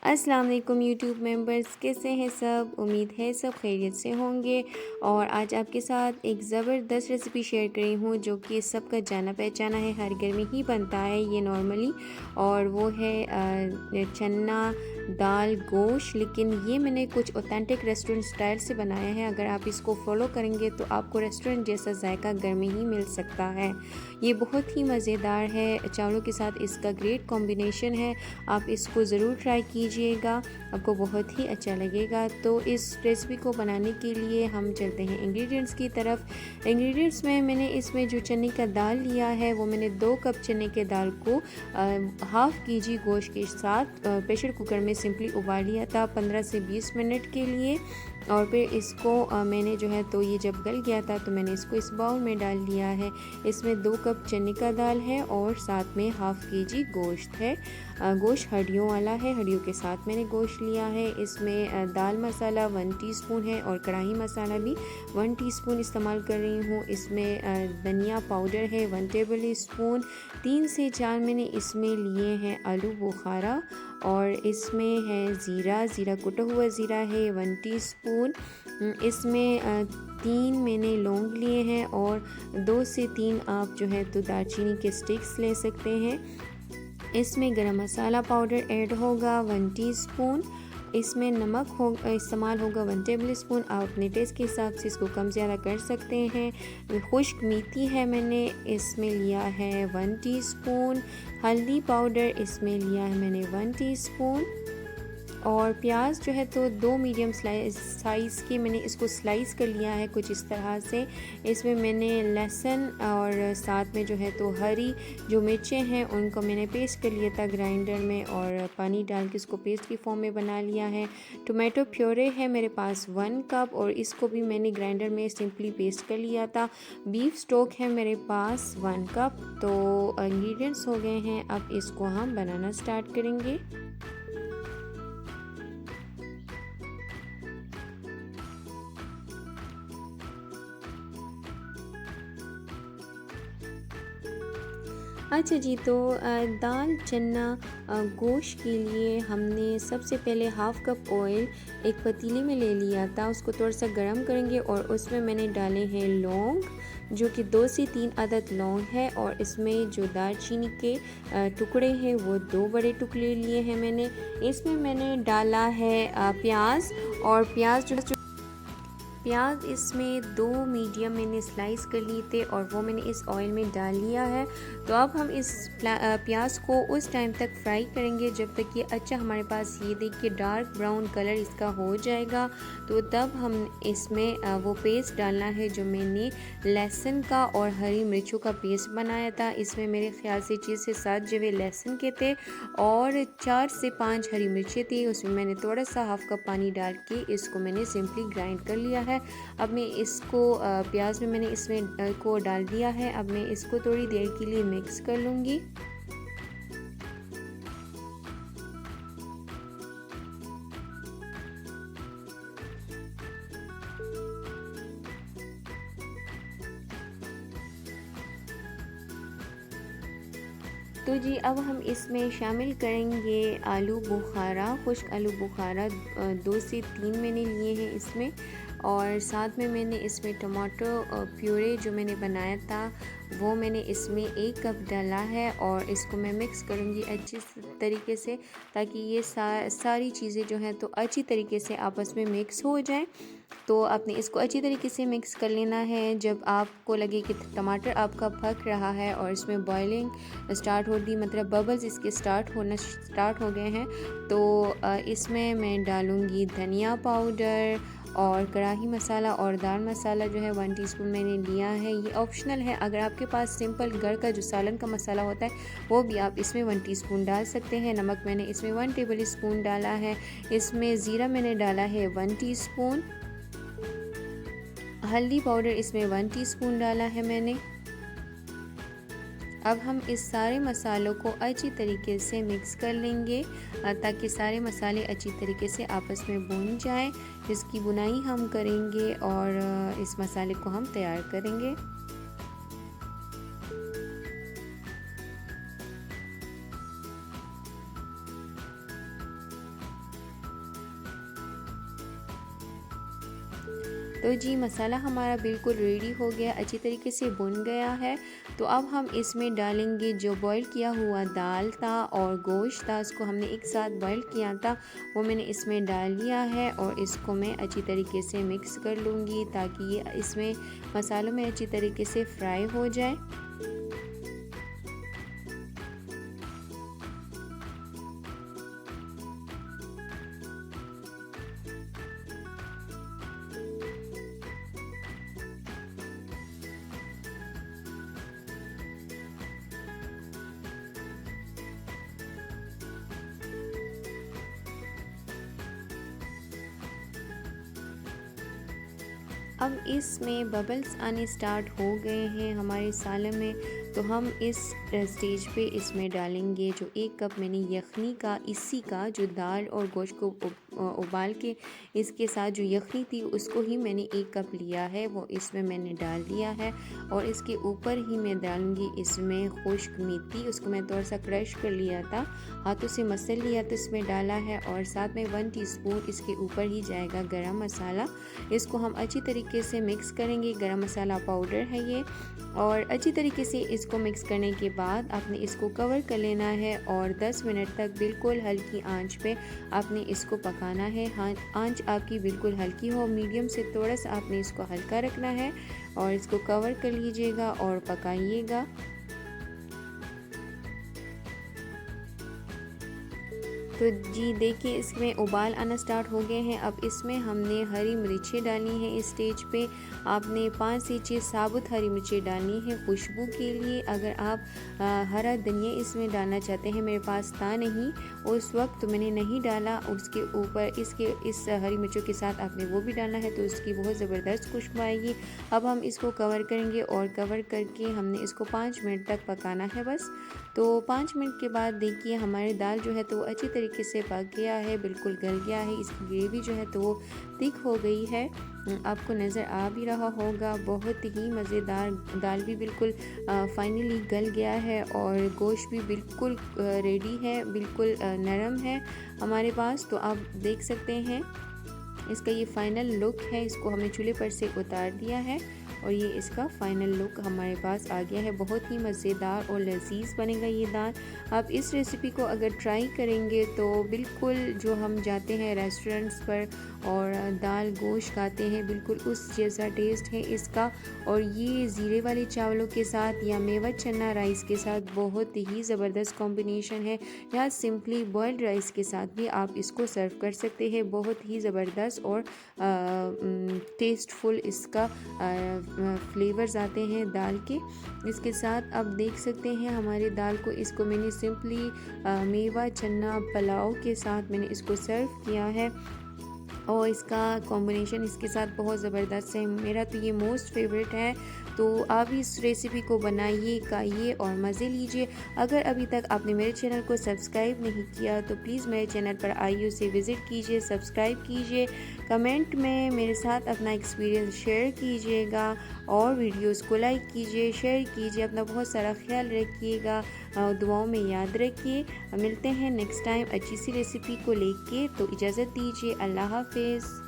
अस्सलाम वालेकुम YouTube members, कैसे हैं सब। उम्मीद है सब खैरियत से होंगे। और आज आपके साथ एक ज़बरदस्त रेसिपी शेयर करी हूँ जो कि सबका जाना पहचाना है, हर घर में ही बनता है ये नॉर्मली। और वो है चना दाल गोश्त, लेकिन ये मैंने कुछ ऑथेंटिक रेस्टोरेंट स्टाइल से बनाया है। अगर आप इसको फॉलो करेंगे तो आपको रेस्टोरेंट जैसा जायका घर में ही मिल सकता है। ये बहुत ही मज़ेदार है, चावलों के साथ इसका ग्रेट कॉम्बिनेशन है। आप इसको ज़रूर ट्राई कीजिएगा, आपको बहुत ही अच्छा लगेगा। तो इस रेसिपी को बनाने के लिए हम चलते हैं इंग्रेडिएंट्स की तरफ। इंग्रेडिएंट्स में मैंने इसमें जो चने का दाल लिया है वो मैंने 2 कप चने के दाल को हाफ़ केजी गोश्त के साथ प्रेशर कुकर में सिंपली उबाल लिया था 15 से 20 मिनट के लिए। और फिर इसको मैंने जो है तो ये जब गल गया था तो मैंने इसको इस बाउल में डाल लिया है। इसमें 2 कप चने का दाल है और साथ में हाफ़ केजी गोश्त है। गोश्त हड्डियों वाला है, हड्डियों के साथ मैंने गोश्त लिया है। इसमें दाल मसाला 1 टीस्पून है और कढ़ाई मसाला भी 1 टीस्पून इस्तेमाल कर रही हूँ। इसमें धनिया पाउडर है 1 टेबल स्पून। 3 से 4 मैंने इसमें लिए हैं आलू बुखारा। और इसमें है ज़ीरा कुटा हुआ ज़ीरा है 1 टीस्पून। इसमें 3 मैंने लौंग लिए हैं और 2 से 3 आप जो है तो दालचीनी के स्टिक्स ले सकते हैं। इसमें गरम मसाला पाउडर ऐड होगा 1 टीस्पून। इसमें नमक इस्तेमाल होगा 1 टेबल स्पून। आप अपने टेस्ट के हिसाब से इसको कम ज़्यादा कर सकते हैं। खुश्क मेथी है मैंने इसमें लिया है 1 टीस्पून। हल्दी पाउडर इसमें लिया है मैंने 1 टीस्पून। और प्याज जो है तो 2 मीडियम साइज़ के मैंने इसको स्लाइस कर लिया है कुछ इस तरह से। इसमें मैंने लहसुन और साथ में जो है तो हरी जो मिर्चें हैं उनको मैंने पेस्ट कर लिया था ग्राइंडर में और पानी डाल के इसको पेस्ट की फॉर्म में बना लिया है। टोमेटो प्योरे है मेरे पास 1 कप और इसको भी मैंने ग्राइंडर में सिंपली पेस्ट कर लिया था। बीफ स्टॉक है मेरे पास 1 कप। तो इंग्रेडिएंट्स हो गए हैं, अब इसको हम बनाना स्टार्ट करेंगे। अच्छा जी, तो दाल चना गोश्त के लिए हमने सबसे पहले हाफ़ कप ऑयल एक पतीले में ले लिया था। उसको थोड़ा सा गर्म करेंगे और उसमें मैंने डाले हैं लौंग, जो कि 2 से 3 अदद लौंग है। और इसमें जो दालचीनी के टुकड़े हैं वो 2 बड़े टुकड़े लिए हैं मैंने। इसमें मैंने डाला है प्याज। और प्याज इसमें 2 मीडियम मैंने स्लाइस कर लिए थे और वो मैंने इस ऑयल में डाल लिया है। तो अब हम इस प्याज को उस टाइम तक फ्राई करेंगे जब तक ये अच्छा हमारे पास ये देखिए डार्क ब्राउन कलर इसका हो जाएगा। तो तब हम इसमें वो पेस्ट डालना है जो मैंने लहसुन का और हरी मिर्चों का पेस्ट बनाया था। इसमें मेरे ख्याल से 6 से 7 जवे लहसुन के थे और 4 से 5 हरी मिर्चें थी। उसमें मैंने थोड़ा सा हाफ़ कप पानी डाल के इसको मैंने सिंपली ग्राइंड कर लिया है। अब मैं इसको प्याज में मैंने इसमें को डाल दिया है। अब मैं इसको थोड़ी देर के लिए मिक्स कर लूँगी। तो जी अब हम इसमें शामिल करेंगे आलू बुखारा, खुश्क आलू बुखारा 2 से 3 मैंने लिए हैं इसमें। और साथ में मैंने इसमें टमाटो प्यूरे जो मैंने बनाया था वो मैंने इसमें 1 कप डाला है। और इसको मैं मिक्स करूँगी अच्छी तरीके से ताकि ये सारी चीज़ें जो हैं तो अच्छी तरीके से आपस में मिक्स हो जाएं। तो आपने इसको अच्छी तरीके से मिक्स कर लेना है। जब आपको लगे कि टमाटर आपका पक रहा है और इसमें बॉइलिंग स्टार्ट हो गई, मतलब बबल्स इसके स्टार्ट हो गए हैं, तो इसमें मैं डालूँगी धनिया पाउडर और कढ़ाई मसाला और दाल मसाला जो है 1 टीस्पून मैंने लिया है। ये ऑप्शनल है, अगर आपके पास सिंपल घर का जो सालन का मसाला होता है वो भी आप इसमें 1 टीस्पून डाल सकते हैं। नमक मैंने इसमें 1 टेबल स्पून डाला है। इसमें ज़ीरा मैंने डाला है 1 टीस्पून। हल्दी पाउडर इसमें 1 टीस्पून डाला है मैंने। अब हम इस सारे मसालों को अच्छी तरीके से मिक्स कर लेंगे ताकि सारे मसाले अच्छी तरीके से आपस में भून जाएं, जिसकी बुनाई हम करेंगे और इस मसाले को हम तैयार करेंगे। तो जी मसाला हमारा बिल्कुल रेडी हो गया, अच्छी तरीके से भुन गया है। तो अब हम इसमें डालेंगे जो बॉईल किया हुआ दाल था और गोश्त था, उसको हमने एक साथ बॉईल किया था, वो मैंने इसमें डाल लिया है और इसको मैं अच्छी तरीके से मिक्स कर लूँगी ताकि ये इसमें मसालों में अच्छी तरीके से फ्राई हो जाए। अब इसमें बबल्स आने स्टार्ट हो गए हैं हमारे सालन में, तो हम इस स्टेज पे इसमें डालेंगे जो 1 कप मैंने यखनी का, इसी का जो दाल और गोश्त को उबाल के इसके साथ जो यखनी थी उसको ही मैंने 1 कप लिया है, वो इसमें मैंने डाल दिया है। और इसके ऊपर ही मैं डालूँगी इसमें खुश्क मेथी, उसको मैं थोड़ा सा क्रश कर लिया था, हाथों से मसल लिया तो इसमें डाला है। और साथ में 1 टीस्पून इसके ऊपर ही जाएगा गरम मसाला, इसको हम अच्छी तरीके से मिक्स करेंगे। गरम मसाला पाउडर है ये। और अच्छी तरीके से इसको मिक्स करने के बाद आपने इसको कवर कर लेना है और 10 मिनट तक बिल्कुल हल्की आंच पे आपने इसको पकाना है। हाँ, आंच आपकी बिल्कुल हल्की हो, मीडियम से थोड़ा सा आपने इसको हल्का रखना है और इसको कवर कर लीजिएगा और पकाइएगा। तो जी देखिए इसमें उबाल आना स्टार्ट हो गए हैं। अब इसमें हमने हरी मिर्चें डालनी है। इस स्टेज पे आपने 5 से 6 साबुत हरी मिर्चें डालनी है खुशबू के लिए। अगर आप हरा धनिया इसमें डालना चाहते हैं, मेरे पास था नहीं उस वक्त तो मैंने नहीं डाला, उसके ऊपर इस हरी मिर्चों के साथ आपने वो भी डालना है तो उसकी बहुत ज़बरदस्त खुशबू आएगी। अब हम इसको कवर करेंगे और कवर करके हमने इसको 5 मिनट तक पकाना है बस। तो 5 मिनट के बाद देखिए हमारी दाल जो है तो वो अच्छी तरीके से पक गया है, बिल्कुल गल गया है। इसकी ग्रेवी जो है तो वो थिक हो गई है, आपको नज़र आ भी रहा होगा। बहुत ही मज़ेदार दाल भी बिल्कुल फाइनली गल गया है और गोश्त भी बिल्कुल रेडी है, बिल्कुल नरम है हमारे पास। तो आप देख सकते हैं इसका ये फ़ाइनल लुक है। इसको हमने चूल्हे पर से उतार दिया है और ये इसका फ़ाइनल लुक हमारे पास आ गया है। बहुत ही मज़ेदार और लजीज़ बनेगा ये दाल। आप इस रेसिपी को अगर ट्राई करेंगे तो बिल्कुल जो हम जाते हैं रेस्टोरेंट्स पर और दाल गोश्त खाते हैं, बिल्कुल उस जैसा टेस्ट है इसका। और ये ज़ीरे वाले चावलों के साथ या मेवा चना राइस के साथ बहुत ही ज़बरदस्त कॉम्बिनेशन है, या सिंपली बॉयल्ड राइस के साथ भी आप इसको सर्व कर सकते हैं। बहुत ही ज़बरदस्त और टेस्टफुल इसका फ्लेवर्स आते हैं दाल के। इसके साथ आप देख सकते हैं हमारी दाल को, इसको मैंने सिंपली मेवा चना पुलाव के साथ मैंने इसको सर्व किया है और इसका कॉम्बिनेशन इसके साथ बहुत ज़बरदस्त है। मेरा तो ये मोस्ट फेवरेट है। तो आप इस रेसिपी को बनाइए, खाइए और मज़े लीजिए। अगर अभी तक आपने मेरे चैनल को सब्सक्राइब नहीं किया तो प्लीज़ मेरे चैनल पर आइए, उसे विज़िट कीजिए, सब्सक्राइब कीजिए, कमेंट में मेरे साथ अपना एक्सपीरियंस शेयर कीजिएगा और वीडियोस को लाइक कीजिए, शेयर कीजिए। अपना बहुत सारा ख्याल रखिएगा, दुआओं में याद रखिए। मिलते हैं नेक्स्ट टाइम अच्छी सी रेसिपी को लेके, तो इजाज़त दीजिए। अल्लाह हाफ़िज़।